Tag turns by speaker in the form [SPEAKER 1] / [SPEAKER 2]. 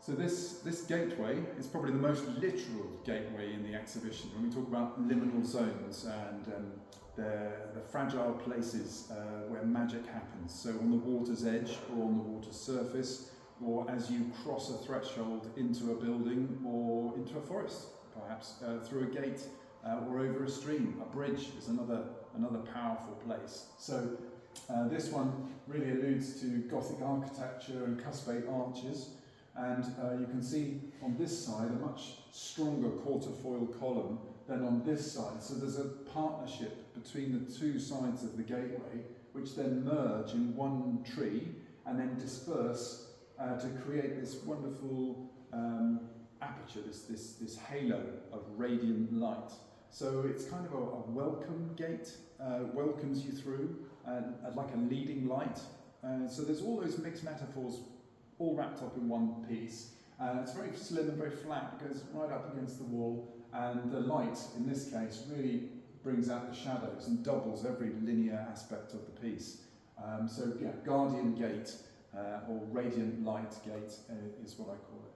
[SPEAKER 1] So this gateway is probably the most literal gateway in the exhibition. When we talk about liminal zones and the fragile places where magic happens. So on the water's edge or on the water's surface, or as you cross a threshold into a building or into a forest, perhaps through a gate or over a stream. A bridge is another powerful place. So this one really alludes to Gothic architecture and cuspate arches. And you can see on this side a much stronger quarterfoil column than on this side. So there's a partnership between the two sides of the gateway, which then merge in one tree and then disperse to create this wonderful aperture, this halo of radiant light. So it's kind of a welcome gate, welcomes you through, like a leading light. So there's all those mixed metaphors all wrapped up in one piece. It's very slim and very flat, it goes right up against the wall, and the light, in this case, really brings out the shadows and doubles every linear aspect of the piece. So yeah, Guardian Gate, or Radiant Light Gate is what I call it.